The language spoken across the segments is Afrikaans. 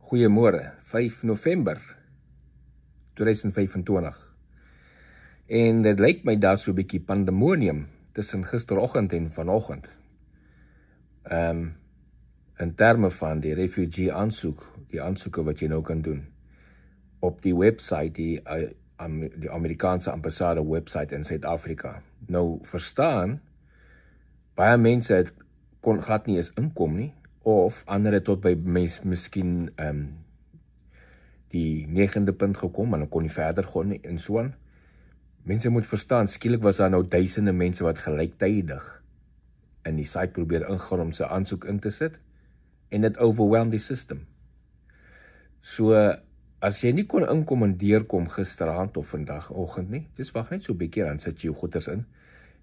Goeiemôre, 5 November 2025. En dit lyk my daar so 'n bietjie pandemonium tussen gisteroggend en vanoggend. In terme van die refugee aansoek, die aansoeke wat jy nou kan doen op die website, die Amerikaanse ambassade website in Suid-Afrika. Nou verstaan, baie mense kon glad nie eens inkom nie, of ander het tot by miskien die 9de punt gekom, en dan kon nie verder gaan nie, en so aan. Mense moet verstaan, skielik was daar nou duisende mense wat gelyktydig in die site probeer ingaan om sy aansoek in te sit, en dit overwhelm die system. So, as jy nie kon inkom en deurkom gisteraand of vandagoggend nie, dis wag net so 'n bietjie, dan sit jy jou goeders in.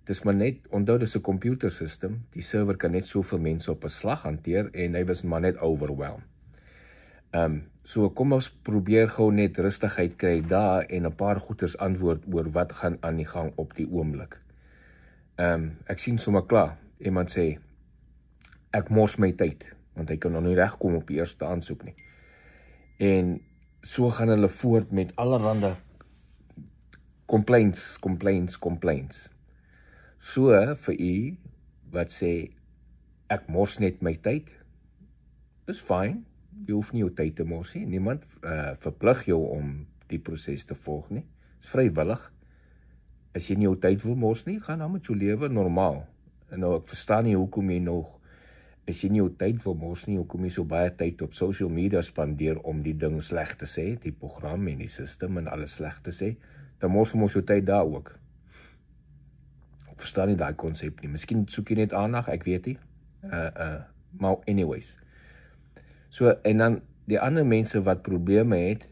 Dis maar net, onthou dis 'n computer system, die server kan net soveel mense op 'n slag hanteer, en hy was maar net overwhelm. So kom ons probeer gou net rustigheid kry daar, en 'n paar goeders antwoord oor wat gaan aan die gang op die oomblik. Ek sien sommer klaar, iemand sê, ek mors my tyd, want hy kan nog nie regkom op die eerste aansoek nie. En so gaan hulle voort met allerhande complaints. So, vir u, wat sê, ek mors net my tyd, is fyn, jy hoef nie jou tyd te mors nie, niemand verplig jou om die proses te volg nie, is vrywillig. As jy nie jou tyd wil mors nie, gaan dan met jou lewe normaal. En nou, ek verstaan nie hoekom jy nog, as jy nie jou tyd wil mors nie, hoekom jy so baie tyd op social media spandeer om die ding sleg te sê, die program en die system en alles sleg te sê, dan mors jou tyd daar ook. Ek verstaan nie daai konsep nie, miskien soek jy net aandag, ek weet nie, maar anyways. So, en dan die ander mense wat probleme het,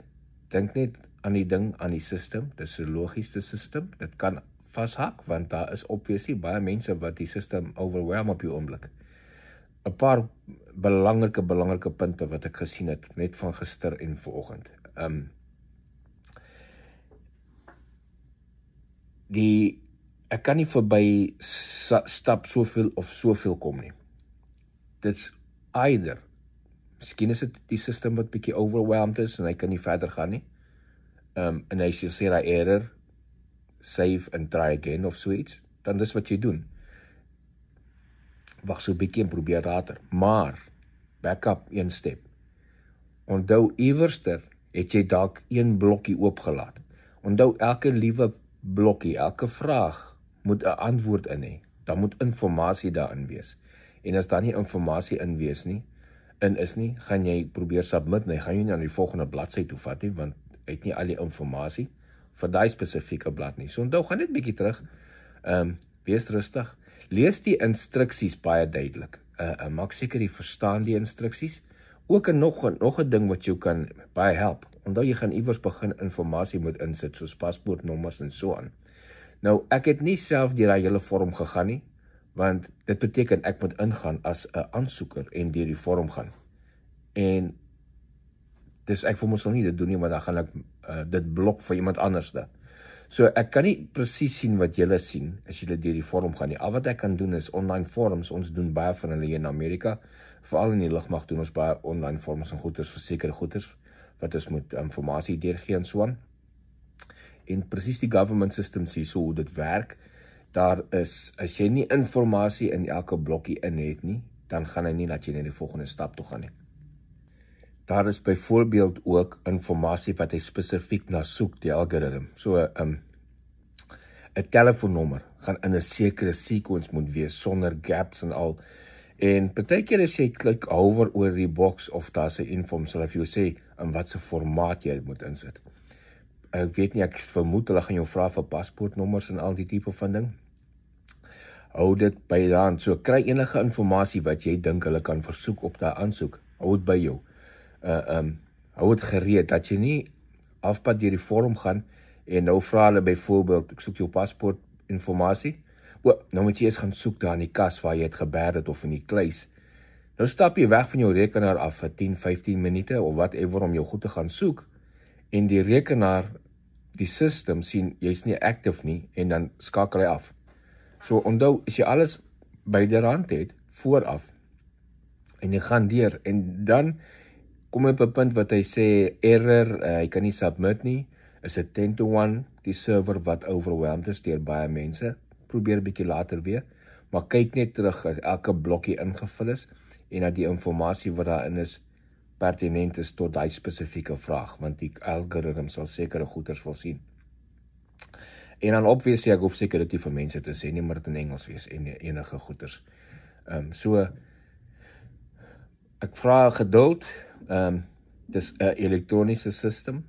dink net aan die ding, aan die system, dit is 'n logiese system, dit kan vashak, want daar is obviously baie mense wat die system overwhelm op die oomblik. 'n paar belangrike punte wat ek gesien het, net van gister en vanoggend. Ek kan nie verby stap soveel of soveel kom nie. Dit's either, miskien is dit die system wat bietjie overwhelmed is, en hy kan nie verder gaan nie, en hy sê daar error, save and try again, of so iets, dan dis wat jy doen. Wag so 'n bietjie en probeer later, maar, back up een step. Onthou, iewerster het jy dalk een blokkie oopgelaat. Onthou, elke liewe blokkie, elke vraag moet 'n antwoord in hê. Daar moet inligting daarin wees. En as daar nie inligting in wees nie, gaan jy probeer submit, en gaan jy nie aan die volgende bladsy toe vat nie, want hy het nie al die inligting vir daai spesifieke blad nie. So onthou, gaan net 'n bietjie terug, wees rustig, lees die instruksies baie duidelik, maak seker jy verstaan die instruksies, ook nog 'n ding wat jou kan baie help. Onthou, jy gaan iewers begin inligting moet insit, soos paspoortnommers en so aan. Nou, ek het nie self deur daai hele vorm gegaan nie, want dit beteken ek moet ingaan as 'n aansoeker en deur die vorm gaan. En dis ek wil mos nog nie dit doen nie, want dan gaan ek dit blok vir iemand anders daar. So ek kan nie presies sien wat julle sien as julle deur die vorm gaan nie. Al wat ek kan doen is online forums. Ons doen baie van hulle hier in Amerika, veral in die lugmag doen ons baie online forums en goeders vir sekere goeders wat ons moet inligting deurgee en so aan. En presies die government systems hier, so hoe dit werk, daar is, as jy nie inligting in elke blokkie in het nie, dan gaan hy nie laat jy na die volgende stap toe gaan nie. Daar is byvoorbeeld ook inligting wat hy spesifiek na soek, die algoritme. So, 'n telefoonnommer gaan in 'n sekere sequence moet wees, sonder gaps en al. En partykeer as jy klik hover oor die box, of daar's 'n inligting, sal hy vir jou sê, in watse formaat jy moet insit. Ek weet nie, ek vermoed hulle gaan jou vra vir paspoortnommers en al die tipe van ding. Hou dit by daan, so kry enige inligting wat jy dink hulle kan versoek op daai aansoek, hou dit by jou. Hou dit gereed, dat jy nie afpad deur die vorm gaan, en nou vra hulle byvoorbeeld, ek soek jou paspoort inligting, nou moet jy eers gaan soek daar in die kas waar jy het geberg het, of in die kluis. Nou stap jy weg van jou rekenaar af vir 10-15 minute, of whatever, om jou goed te gaan soek, en die rekenaar, die system sien, jy's nie active nie, en dan skakel hy af. So onthou, as jy alles byderhand het, vooraf, en jy gaan deur, en dan kom op 'n punt wat hy sê error, hy kan nie submit nie, is dit 10-1, die server wat overwhelmed is deur baie mense. Probeer 'n bietjie later weer, maar kyk net terug as elke blokkie ingevul is en dat die inligting wat daarin is pertinent is tot daai spesifieke vraag, want die algoritme sal sekere goeders wil sien. En dan obviously, ek hoef security vir mense te sê nie, maar dit in Engels wees en enige goeders. So ek vra geduld. Dis 'n elektroniese system.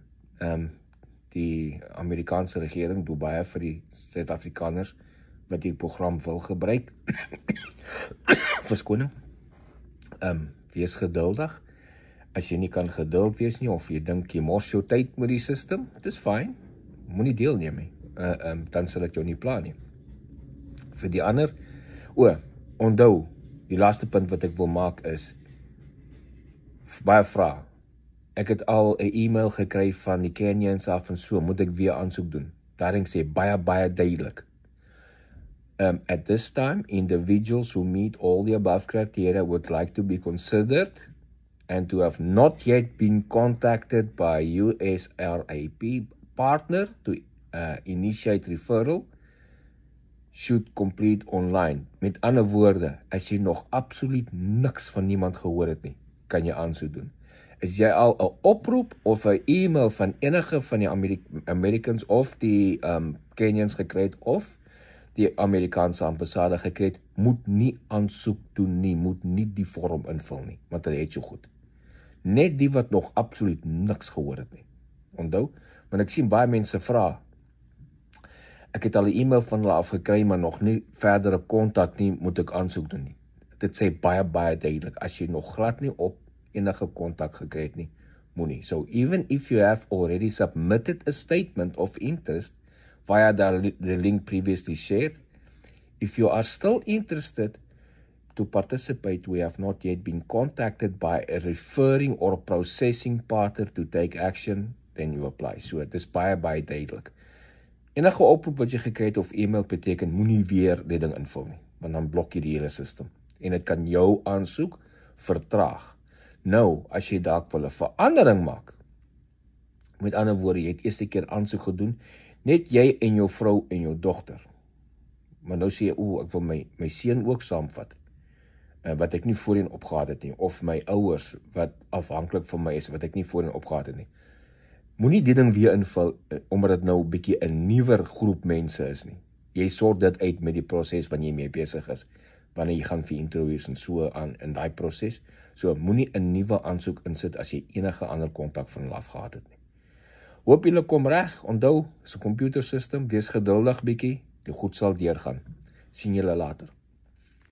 Die Amerikaanse regering doen baie vir die Suid-Afrikaners wat die program wil gebruik. Verskoning. Wees geduldig. As jy nie kan geduld wees nie, of jy dink jy mors jou tyd met die system, dis fyn. Moenie deelneem nie. Dan sal dit jou nie pla nie. Vir die ander, onthou, die laaste punt wat ek wil maak is, baie vrae. Ek het al 'n e-mail gekry van die Kenyans af en so, moet ek weer aansoek doen. Daarin sê baie duidelik. At this time, individuals who meet all the above criteria would like to be considered and to have not yet been contacted by USRAP partner to initiate referral should complete online. Met ander woorde, as jy nog absoluut niks van niemand gehoor het nie, kan jy aansoek doen. As jy al 'n oproep of 'n e-mail van enige van die Americans of die Kenyans gekry het of die Amerikaanse ambassade gekry het, moet nie aansoek doen nie, moet nie die vorm invul nie, want dit het so goed. Net die wat nog absoluut niks gehoor het nie. Onthou, want ek sien baie mense vra, ek het al 'n e-mail van hulle afgekry, maar nog nie verdere kontak nie, moet ek aansoek doen nie. Dit sê baie duidelik, as jy nog glad nie op enige kontak gekry het nie, moenie. So even if you have already submitted a statement of interest via the link previously shared, if you are still interested to participate, we have not yet been contacted by a referring or processing partner to take action, then you apply. So dit is baie duidelik. Enige oproep wat jy gekry het of e-mail beteken, moenie weer die ding invul nie, want dan blok jy die hele system. En dit kan jou aansoek vertraag. Nou, as jy dalk wil 'n verandering maak, met ander woorde, jy het eerste keer aansoek gedoen, net jy en jou vrou en jou dogter. Maar nou sê jy, ek wil my seun ook saamvat, wat ek nie voorheen opgehad het nie, of my ouers, wat afhanklik van my is, wat ek nie voorheen opgehad het nie. Moenie die ding weer invul, omdat dit nou 'n bietjie 'n nuwer groep mense is nie. Jy sort dit uit met die proses wanneer jy mee besig is, wanneer jy gaan vir interviews en so aan in daai proses. So moenie 'n nuwe aansoek insit as jy enige ander kontak van hulle af gehad het nie. Hoop julle kom reg. Onthou, dis 'n computer system, wees geduldig bietjie, die goed sal deurgaan. Sien julle later.